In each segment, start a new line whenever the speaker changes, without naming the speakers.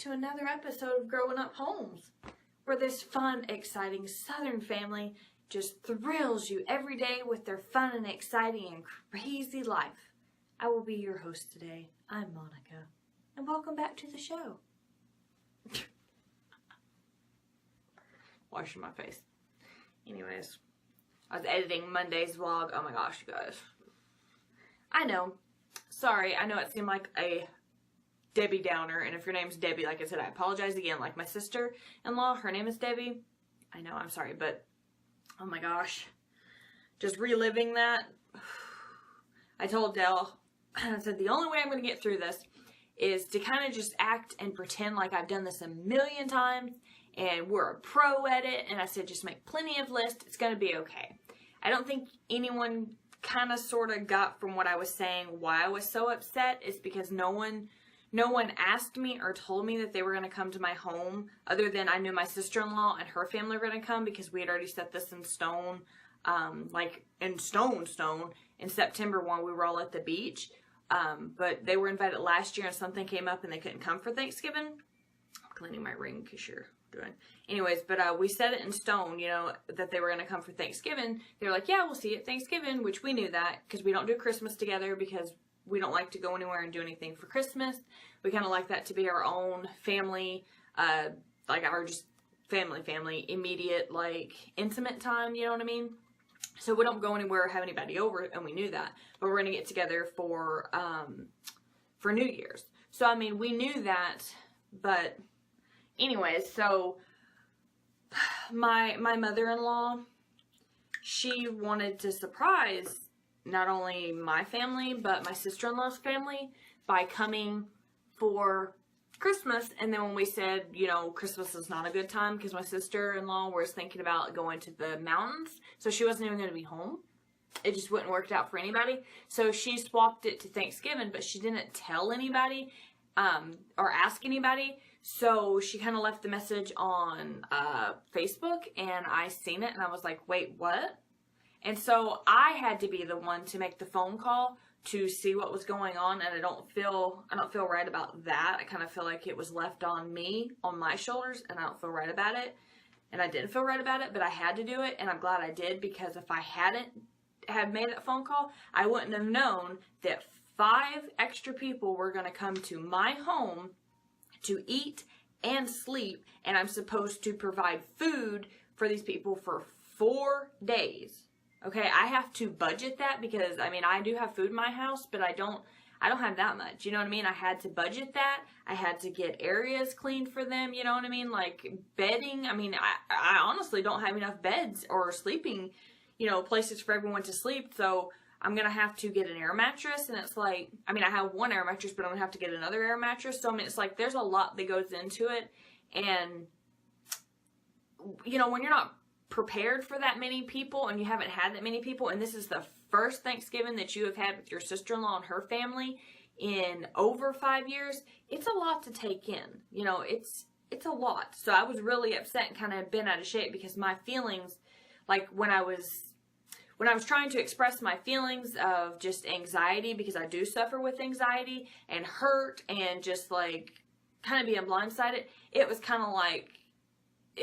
to another episode of Growing Up Homes, where this fun, exciting Southern family just thrills you every day with their fun and exciting and crazy life. I will be your host today. I'm Monica, and welcome back to the show. Washing my face. Anyways, I was editing Monday's vlog. Oh my gosh, you guys. I know. Sorry, I know it seemed like a Debbie Downer, and if your name's Debbie, like I said, I apologize again. Like my sister-in-law, her name is Debbie. I know, I'm sorry, but oh my gosh. Just reliving that. I told Dell, I said, the only way I'm going to get through this is to kind of just act and pretend like I've done this a million times, and we're a pro at it, and I said, just make plenty of lists. It's going to be okay. I don't think anyone kind of sort of got from what I was saying why I was so upset. Is because no one asked me or told me that they were going to come to my home, other than I knew my sister-in-law and her family were going to come because we had already set this in stone, like in stone in September when we were all at the beach. But they were invited last year and something came up and they couldn't come for Thanksgiving. I'm cleaning my ring because you're doing. Anyways, but we set it in stone, you know, that they were going to come for Thanksgiving. They were like, yeah, we'll see you at Thanksgiving, which we knew that because we don't do Christmas together because we don't like to go anywhere and do anything for Christmas. We kind of like that to be our own family, like our just family, immediate, like, intimate time, you know what I mean? So we don't go anywhere or have anybody over, and we knew that. But we're going to get together for New Year's. So, I mean, we knew that, but anyways, so my mother-in-law, she wanted to surprise not only my family, but my sister-in-law's family by coming for Christmas. And then when we said, you know, Christmas is not a good time because my sister-in-law was thinking about going to the mountains, so she wasn't even going to be home. It just wouldn't work out for anybody. So she swapped it to Thanksgiving, but she didn't tell anybody or ask anybody. So she kind of left the message on Facebook, and I seen it, and I was like, wait, what? And so I had to be the one to make the phone call to see what was going on, and I don't feel right about that. I kind of feel like it was left on me, on my shoulders, and I don't feel right about it. And I didn't feel right about it, but I had to do it, and I'm glad I did, because if I hadn't had made that phone call, I wouldn't have known that 5 extra people were going to come to my home to eat and sleep, and I'm supposed to provide food for these people for 4 days. Okay, I have to budget that because, I mean, I do have food in my house, but I don't have that much, you know what I mean? I had to budget that. I had to get areas cleaned for them, you know what I mean? Like bedding. I mean, I honestly don't have enough beds or sleeping, you know, places for everyone to sleep, so I'm going to have to get an air mattress, and it's like, I mean, I have one air mattress, but I'm going to have to get another air mattress, so I mean, it's like, there's a lot that goes into it, and, you know, when you're not prepared for that many people, and you haven't had that many people, and this is the first Thanksgiving that you have had with your sister-in-law and her family in over 5 years, it's a lot to take in, you know, it's a lot, so I was really upset and kind of bent out of shape, because my feelings, like, when I was trying to express my feelings of just anxiety, because I do suffer with anxiety and hurt and just like kind of being blindsided, it was kind of like,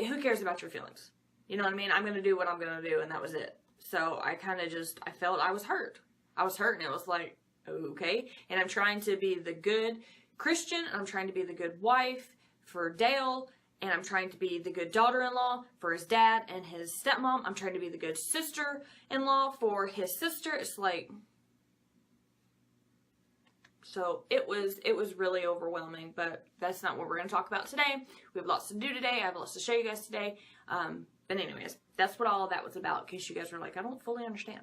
who cares about your feelings? You know what I mean? I'm going to do what I'm going to do, and that was it. So I kind of just, I felt I was hurt. I was hurt, and it was like, okay. And I'm trying to be the good Christian, and I'm trying to be the good wife for Dale, and I'm trying to be the good daughter-in-law for his dad and his stepmom. I'm trying to be the good sister-in-law for his sister. It's like, so it was really overwhelming, but that's not what we're going to talk about today. We have lots to do today. I have lots to show you guys today. But anyways, that's what all of that was about, in case you guys were like, I don't fully understand.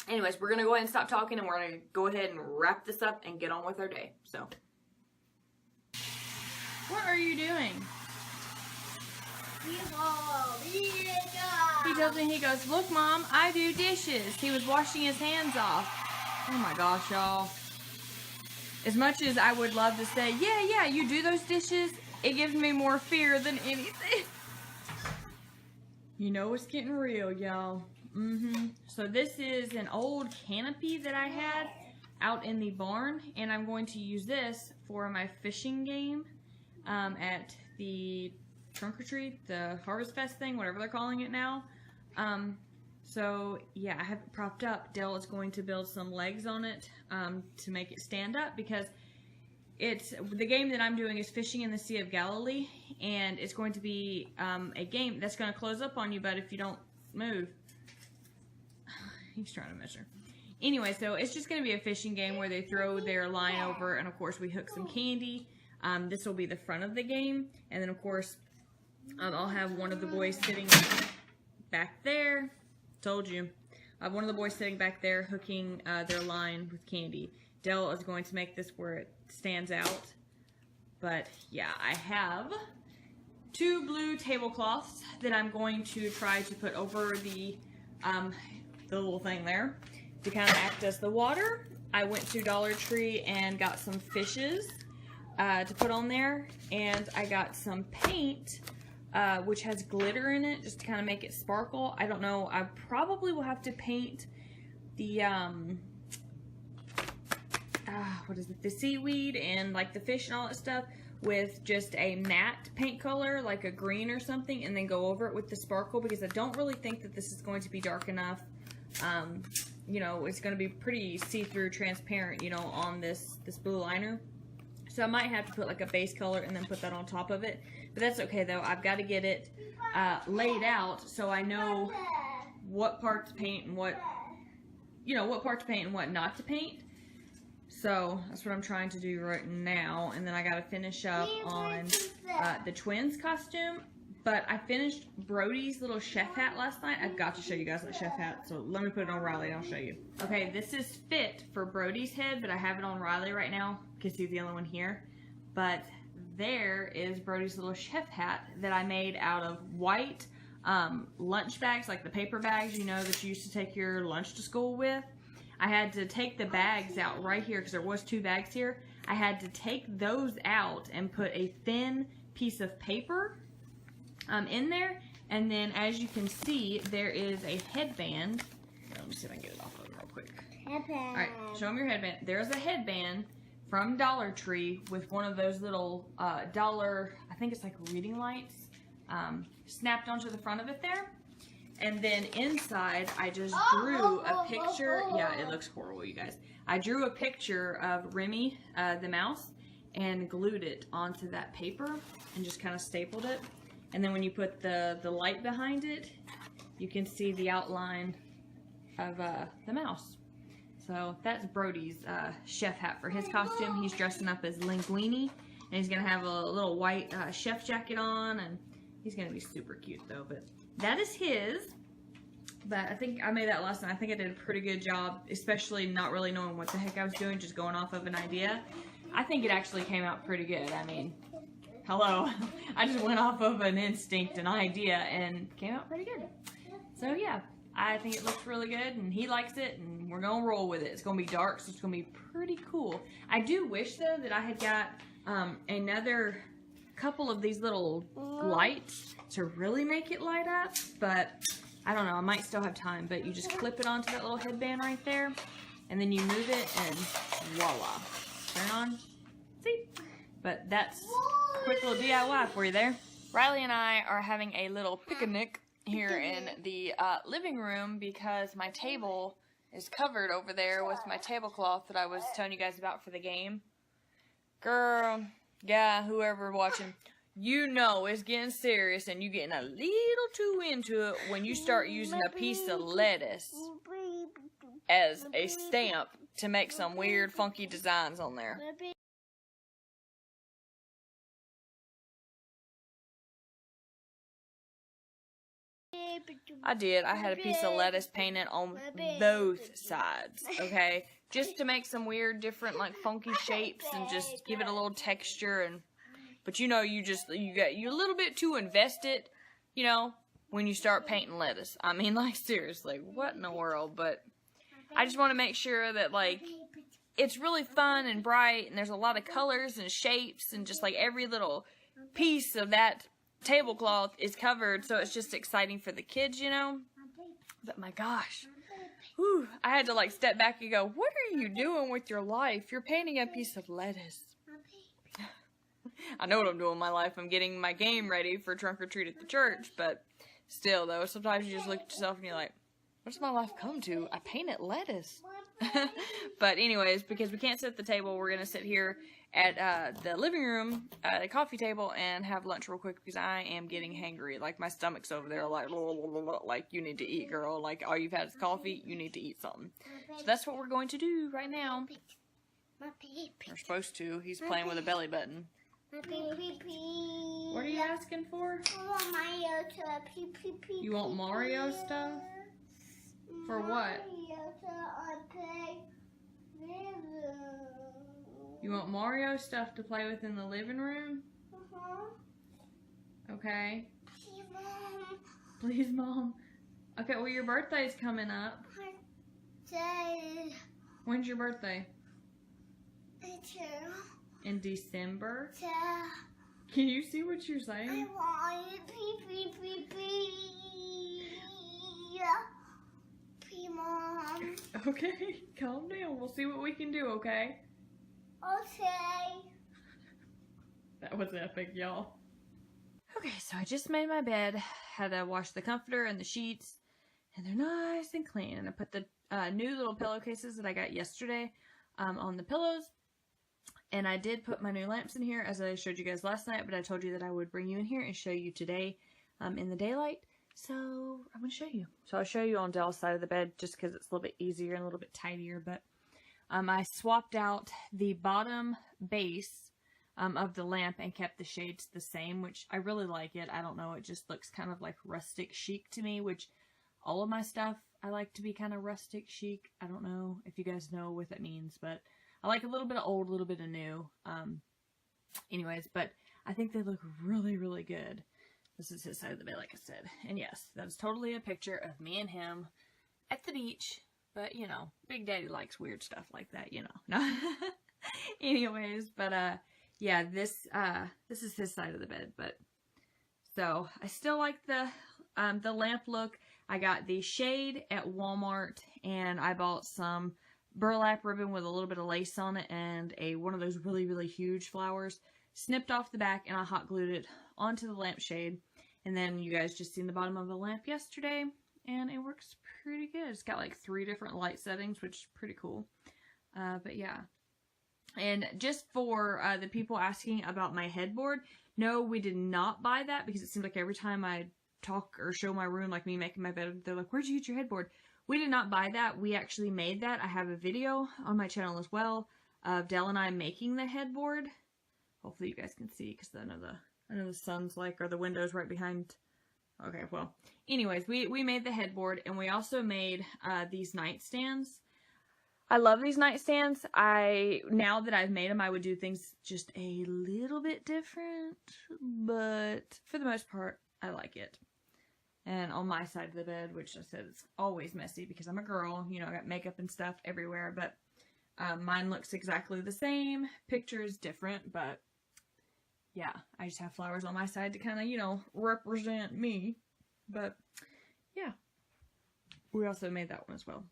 Anyways, we're going to go ahead and stop talking, and we're going to go ahead and wrap this up and get on with our day. So,
what are you doing? He tells me, he goes, look, Mom, I do dishes. He was washing his hands off. Oh my gosh, y'all. As much as I would love to say, yeah, you do those dishes, it gives me more fear than anything. You know it's getting real, y'all. So this is an old canopy that I had out in the barn, and I'm going to use this for my fishing game. at the trunk or treat, the Harvest Fest thing, whatever they're calling it now. So yeah, I have it propped up. Dell is going to build some legs on it to make it stand up, because it's the game that I'm doing is Fishing in the Sea of Galilee, and it's going to be a game that's going to close up on you, but if you don't move. He's trying to measure. Anyway, so it's just going to be a fishing game where they throw their line over, and of course we hook some candy. This will be the front of the game, and then of course I'll have one of the boys sitting back there. Told you. I have one of the boys sitting back there hooking their line with candy. Dell is going to make this where it stands out. But yeah, I have 2 blue tablecloths that I'm going to try to put over the little thing there to kind of act as the water. I went to Dollar Tree and got some fishes to put on there, and I got some paint which has glitter in it just to kind of make it sparkle. I don't know, I probably will have to paint the what is it, the seaweed and like the fish and all that stuff with just a matte paint color, like a green or something, and then go over it with the sparkle, because I don't really think that this is going to be dark enough. You know, it's going to be pretty see-through, transparent, you know, on this blue liner. So I might have to put like a base color and then put that on top of it. But that's okay though. I've got to get it laid out so I know what part to paint and what, you know, what part to paint and what not to paint. So that's what I'm trying to do right now. And then I got to finish up on the twins costume. But I finished Brody's little chef hat last night. I've got to show you guys that chef hat. So let me put it on Rhiley and I'll show you. Okay, this is fit for Brody's head, but I have it on Rhiley right now because he's the only one here. But there is Brody's little chef hat that I made out of white lunch bags, like the paper bags, you know, that you used to take your lunch to school with. I had to take the bags out right here because there was 2 bags here. I had to take those out and put a thin piece of paper in there, and then as you can see, there is a headband. Here, let me see if I can get it off of it real quick.
Headband.
Alright, show them your headband. There's a headband from Dollar Tree with one of those little dollar, I think it's like reading lights, snapped onto the front of it there. And then inside, I just drew a picture. Yeah, it looks horrible, you guys. I drew a picture of Remy, the mouse, and glued it onto that paper and just kind of stapled it. And then when you put the light behind it, you can see the outline of the mouse. So that's Brody's chef hat for his costume. He's dressing up as Linguini, and he's going to have a little white chef jacket on, and he's going to be super cute though. But that is his. But I think I made that last night. I think I did a pretty good job, especially not really knowing what the heck I was doing, just going off of an idea. I think it actually came out pretty good. I mean, hello. I just went off of an instinct, an idea, and came out pretty good. So yeah, I think it looks really good, and he likes it, and we're going to roll with it. It's going to be dark, so it's going to be pretty cool. I do wish, though, that I had got another couple of these little lights to really make it light up, but I don't know. I might still have time, but you just clip it onto that little headband right there, and then you move it, and voila. Turn on. See? But that's a quick little DIY for you there. Rhiley and I are having a little picnic here in the living room because my table is covered over there with my tablecloth that I was telling you guys about for the game. Girl, yeah, whoever watching, you know it's getting serious and you getting a little too into it when you start using a piece of lettuce as a stamp to make some weird funky designs on there. I did. I had a piece of lettuce painted on both sides, okay? Just to make some weird, different, like, funky shapes and just give it a little texture. And but you know, you a little bit too invested, you know, when you start painting lettuce. I mean, like, seriously, what in the world? But I just want to make sure that, like, it's really fun and bright, and there's a lot of colors and shapes, and just, like, every little piece of that tablecloth is covered, so it's just exciting for the kids, you know. But my gosh, whew, I had to like step back and go, what are you doing with your life? You're painting a piece of lettuce. I know what I'm doing in my life. I'm getting my game ready for trunk or treat at the church, but still, though, sometimes you just look at yourself and you're like, what's my life come to? I painted lettuce. But anyways, because we can't sit at the table, we're going to sit here at the living room, the coffee table, and have lunch real quick because I am getting hangry. Like, my stomach's over there like, you need to eat, girl. Like, all you've had is coffee, you need to eat something. So that's what we're going to do right now. We're supposed to. He's playing with a belly button. What are you asking for?
I want Mario to
You want Mario stuff? For what? You want Mario stuff to play with in the living room? Okay. Please, Mom. Okay, well, your birthday's coming up. When's your birthday? In December? Can you see what you're saying?
I want pee, Mom.
Okay, calm down. We'll see what we can do, okay?
Okay.
That was epic, y'all. Okay, so I just made my bed. Had to wash the comforter and the sheets, and they're nice and clean. And I put the new little pillowcases that I got yesterday on the pillows. And I did put my new lamps in here, as I showed you guys last night, but I told you that I would bring you in here and show you today in the daylight. So I'm going to show you. So I'll show you on Dell's side of the bed just because it's a little bit easier and a little bit tidier. But I swapped out the bottom base of the lamp and kept the shades the same, which I really like it. I don't know, it just looks kind of like rustic chic to me, which all of my stuff I like to be kind of rustic chic. I don't know if you guys know what that means, but I like a little bit of old, a little bit of new. Anyways, but I think they look really, really good. This is his side of the bed, like I said. And yes, that is totally a picture of me and him at the beach. But, you know, Big Daddy likes weird stuff like that, you know. No. Anyways, but, yeah, this is his side of the bed. But, so, I still like the lamp look. I got the shade at Walmart, and I bought some burlap ribbon with a little bit of lace on it and one of those really, really huge flowers. Snipped off the back, and I hot glued it onto the lampshade. And then you guys just seen the bottom of the lamp yesterday, and it works pretty good. It's got like 3 different light settings, which is pretty cool. But yeah. And just for the people asking about my headboard, no, we did not buy that because it seems like every time I talk or show my room, like me making my bed, they're like, where'd you get your headboard? We did not buy that. We actually made that. I have a video on my channel as well of Dell and I making the headboard. Hopefully you guys can see because I know the sun's like, or the window's right behind. Okay, well, anyways, we made the headboard, and we also made these nightstands. I love these nightstands. Now that I've made them, I would do things just a little bit different, but for the most part, I like it. And on my side of the bed, which I said it's always messy because I'm a girl, you know, I got makeup and stuff everywhere, but mine looks exactly the same. Picture is different, but yeah, I just have flowers on my side to kind of, you know, represent me. But yeah, we also made that one as well.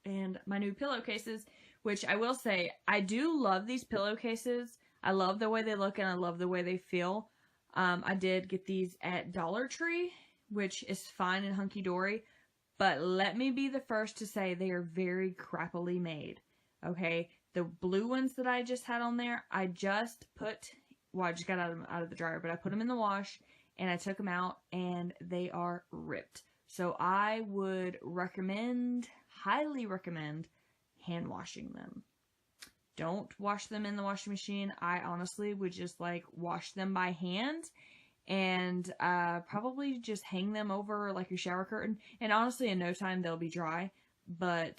And my new pillowcases, which I will say, I do love these pillowcases. I love the way they look and I love the way they feel. I did get these at Dollar Tree, which is fine and hunky-dory, but let me be the first to say they are very crappily made, okay? The blue ones that I just had on there, I just got out of the dryer, but I put them in the wash, and I took them out, and they are ripped. So I would highly recommend hand washing them. Don't wash them in the washing machine. I honestly would just like wash them by hand and probably just hang them over like your shower curtain. And honestly, in no time, they'll be dry. But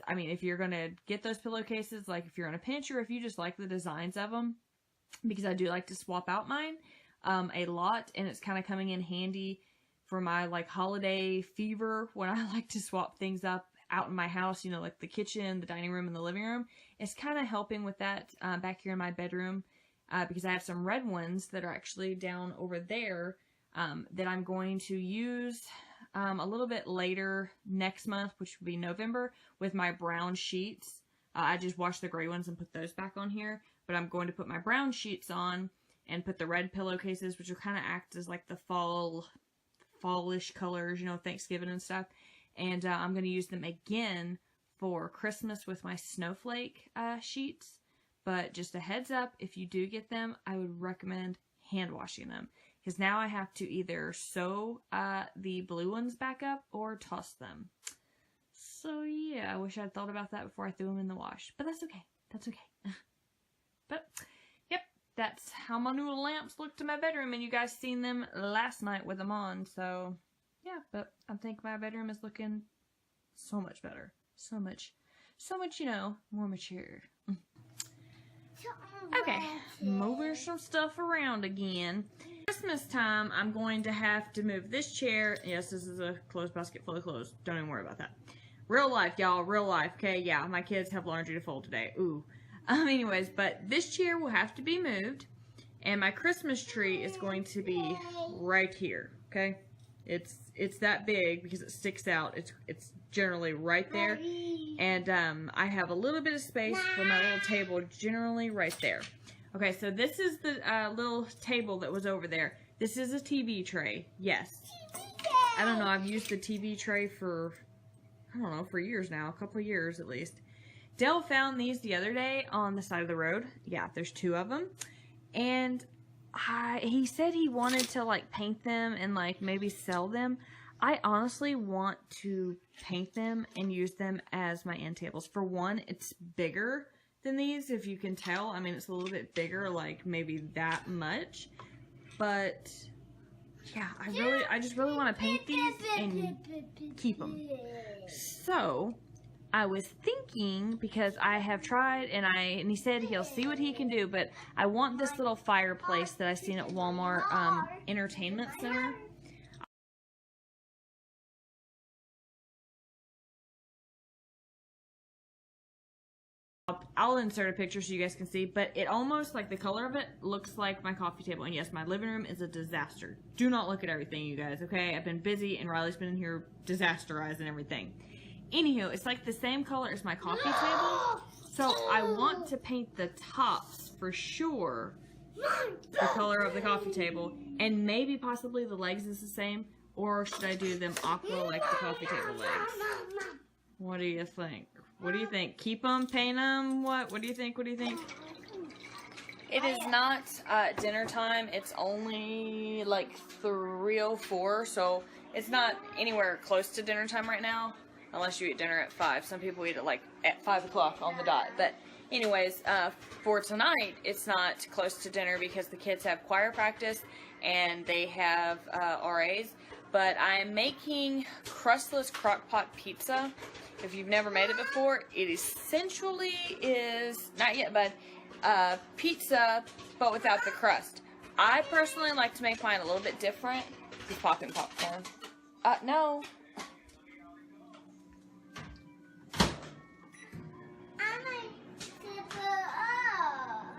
I mean, if you're going to get those pillowcases, like if you're in a pinch or if you just like the designs of them, because I do like to swap out mine a lot, and it's kind of coming in handy for my like holiday fever when I like to swap things up out in my house, you know, like the kitchen, the dining room, and the living room. It's kind of helping with that back here in my bedroom because I have some red ones that are actually down over there that I'm going to use a little bit later next month, which will be November, with my brown sheets. I just washed the gray ones and put those back on here. but I'm going to put my brown sheets on and put the red pillowcases, which will kind of act as like the fallish colors, you know, Thanksgiving and stuff. And I'm going to use them again for Christmas with my snowflake sheets. But just a heads up, if you do get them, I would recommend hand washing them. Because now I have to either sew the blue ones back up or toss them. So yeah, I wish I'd thought about that before I threw them in the wash. But that's okay. That's okay. But, yep, that's how my new lamps looked in my bedroom. And you guys seen them last night with them on. So, yeah, but I think my bedroom is looking so much better. So much, you know, more mature. Okay, moving some stuff around again. Christmas time, I'm going to have to move this chair. Yes, this is a clothes basket full of clothes. Don't even worry about that. Real life, y'all. Real life. Okay, yeah, my kids have laundry to fold today. Ooh. Anyways, but this chair will have to be moved. And my Christmas tree is going to be right here. Okay? It's that big because it sticks out. It's generally right there. And I have a little bit of space for my little table generally right there. Okay, so this is the little table that was over there. This is a TV tray. Yes. I don't know. I've used the TV tray for, I don't know, for years now. A couple of years at least. Dale found these the other day on the side of the road. Yeah, there's 2 of them. And he said he wanted to, like, paint them and, like, maybe sell them. I honestly want to paint them and use them as my end tables. For one, it's bigger than these, if you can tell. I mean, it's a little bit bigger, like maybe that much. But yeah, I just really want to paint these and keep them. So I was thinking, because I have tried and he said he'll see what he can do, but I want this little fireplace that I seen at Walmart Entertainment Center. I'll insert a picture so you guys can see, but it almost, like, the color of it looks like my coffee table. And yes, my living room is a disaster. Do not look at everything, you guys, okay? I've been busy, and Riley's been in here disasterizing everything. Anywho, it's like the same color as my coffee table, so I want to paint the tops for sure the color of the coffee table, and maybe possibly the legs is the same, or should I do them aqua like the coffee table legs? What do you think? What do you think? Keep them, paint them? What do you think? What do you think? It is not dinner time. It's only like 3:04, so it's not anywhere close to dinner time right now, unless you eat dinner at 5. Some people eat it like at 5 o'clock on the dot. But anyways, for tonight, it's not close to dinner because the kids have choir practice and they have RAs. But I'm making crustless crock-pot pizza. If you've never made it before, it essentially is, not yet, but pizza, but without the crust. I personally like to make mine a little bit different. He's popping popcorn. No.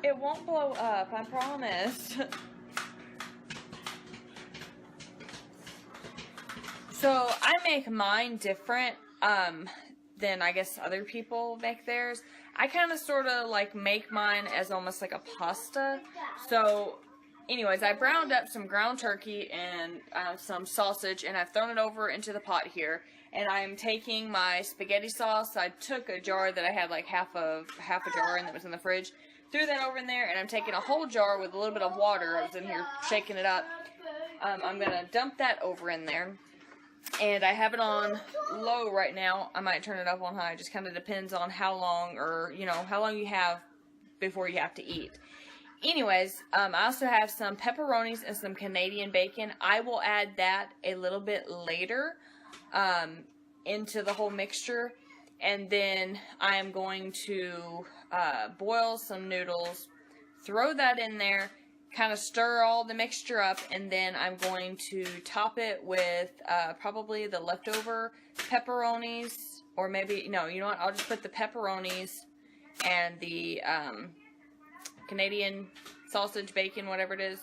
It won't blow up, I promise. So, I make mine different than I guess other people make theirs. I kind of sort of like make mine as almost like a pasta. So, anyways, I browned up some ground turkey and some sausage, and I've thrown it over into the pot here. And I'm taking my spaghetti sauce. I took a jar that I had like half a jar and that was in the fridge. Threw that over in there, and I'm taking a whole jar with a little bit of water. I was in here shaking it up. I'm going to dump that over in there. And I have it on low right now. I might turn it up on high. It just kind of depends on how long, or, you know, how long you have before you have to eat. Anyways, I also have some pepperonis and some Canadian bacon. I will add that a little bit later into the whole mixture. And then I am going to boil some noodles, throw that in there, kind of stir all the mixture up, and then I'm going to top it with probably the leftover pepperonis, or maybe, no, you know what, I'll just put the pepperonis and the Canadian sausage, bacon, whatever it is,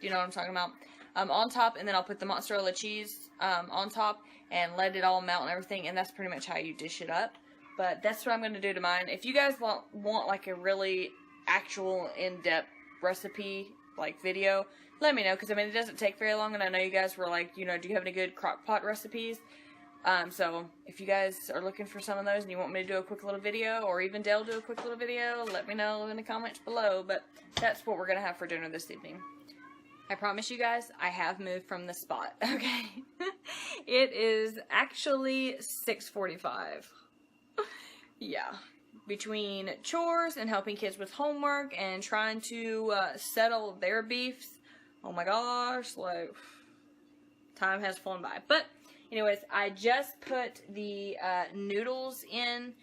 you know what I'm talking about, on top, and then I'll put the mozzarella cheese on top and let it all melt and everything, and that's pretty much how you dish it up. But that's what I'm going to do to mine. If you guys want like a really
actual in-depth recipe, like, video, let me know, because, I mean, it doesn't take very long, and I know you guys were like, you know, do you have any good crock pot recipes? So, if you guys are looking for some of those, and you want me to do a quick little video, or even Dale do a quick little video, let me know in the comments below, but that's what we're gonna have for dinner this evening. I promise you guys, I have moved from the spot, okay? It is actually 6:45. Yeah. Between chores and helping kids with homework and trying to settle their beefs, oh my gosh, like, time has flown by. But, anyways, I just put the noodles in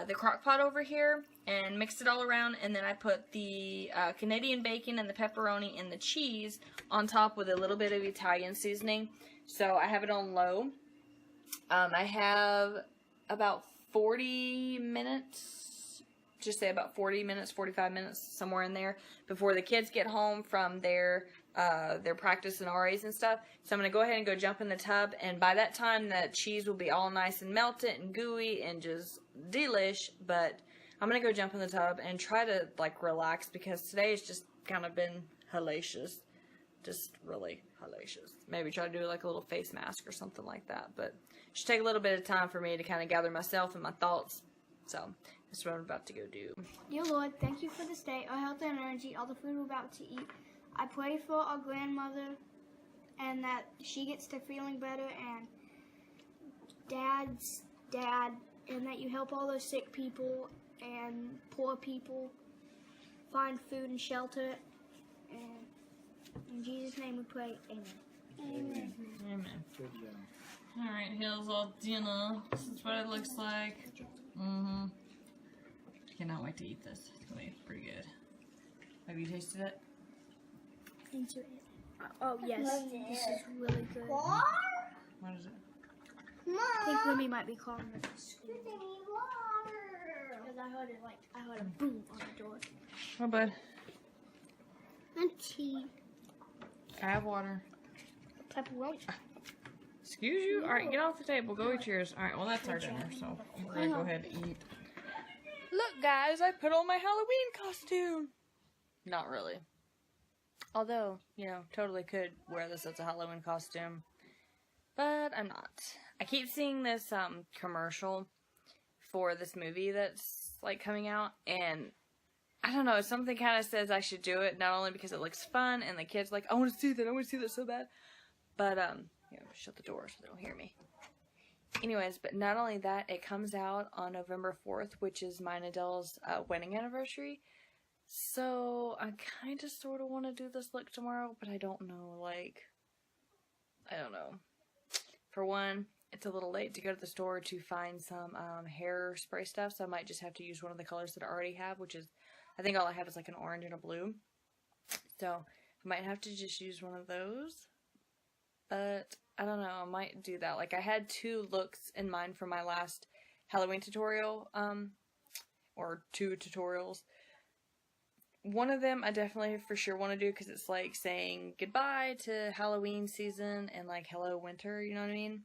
the crock pot over here and mixed it all around, and then I put the Canadian bacon and the pepperoni and the cheese on top with a little bit of Italian seasoning. So I have it on low. I have about 40 minutes, just say about 40 minutes, 45 minutes, somewhere in there, before the kids get home from their practice and RAs and stuff. So I'm going to go ahead and go jump in the tub, and by that time the cheese will be all nice and melted and gooey and just delish, but I'm going to go jump in the tub and try to, like, relax, because today has just kind of been hellacious. Just really hellacious. Maybe try to do, like, a little face mask or something like that, but it should take a little bit of time for me to kind of gather myself and my thoughts. So, that's what I'm about to go do.
Dear Lord, thank you for this day, our health and energy, all the food we're about to eat. I pray for our grandmother and that she gets to feeling better, and Dad's dad, and that you help all those sick people and poor people find food and shelter. And in Jesus' name we pray, amen.
Amen. Good job. Alright, here's our dinner. This is what it looks like. Cannot wait to eat this. It's gonna be pretty good. Have you tasted it?
Into it. Oh, yes. This is really good.
What is it?
I think Lemmy might be calling us. Because I heard it, like, I heard a boom on the door.
Oh, bud.
And tea.
I have water.
Pepperoni.
Excuse you? Alright, get off the table. Go eat yours. Alright, well, that's our dinner, so we're gonna go ahead and eat. Look, guys, I put on my Halloween costume. Not really. Although, you know, totally could wear this as a Halloween costume. But I'm not. I keep seeing this commercial for this movie that's, like, coming out, and I don't know, something kind of says I should do it, not only because it looks fun, and the kids like, I want to see that so bad, but, you know, shut the door so they don't hear me. Anyways, but not only that, it comes out on November 4th, which is mine and Adele's wedding anniversary, so I kind of sort of want to do this look tomorrow, but I don't know, like, I don't know. For one, it's a little late to go to the store to find some hair spray stuff, so I might just have to use one of the colors that I already have, which is, I think all I have is like an orange and a blue. So, I might have to just use one of those. But, I don't know, I might do that. Like, I had 2 looks in mind for my last Halloween tutorial, or 2 tutorials. One of them I definitely for sure want to do, because it's like saying goodbye to Halloween season and like hello winter, you know what I mean?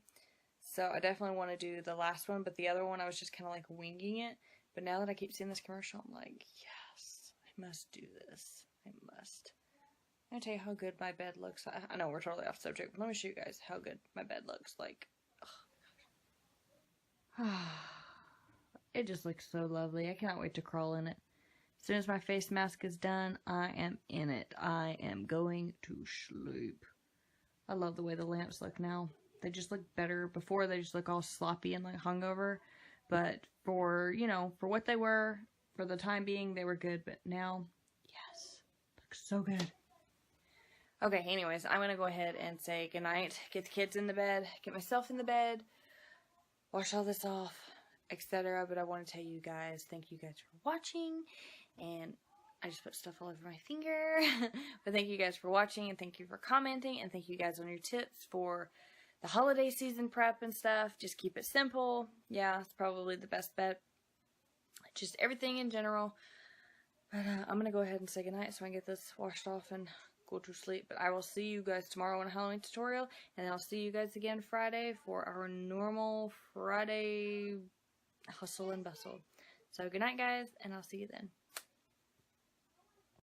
So I definitely want to do the last one, but the other one I was just kind of like winging it. But now that I keep seeing this commercial, I'm like, yes, I must do this. I must. I'm going to tell you how good my bed looks. I know we're totally off subject, but let me show you guys how good my bed looks. Like, it just looks so lovely. I cannot wait to crawl in it. As soon as my face mask is done, I am in it. I am going to sleep. I love the way the lamps look now. They just look better. Before, they just look all sloppy and like hungover. But for, you know, for what they were, for the time being, they were good. But now, yes, looks so good. Okay, anyways, I'm going to go ahead and say goodnight. Get the kids in the bed. Get myself in the bed. Wash all this off, etc. But I want to tell you guys, thank you guys for watching. And I just put stuff all over my finger. But thank you guys for watching, and thank you for commenting, and thank you guys on your tips for the holiday season prep and stuff. Just keep it simple. Yeah, it's probably the best bet. Just everything in general. But I'm going to go ahead and say goodnight so I can get this washed off and go to sleep. But I will see you guys tomorrow on a Halloween tutorial, and I'll see you guys again Friday for our normal Friday hustle and bustle. So good night, guys, and I'll see you then.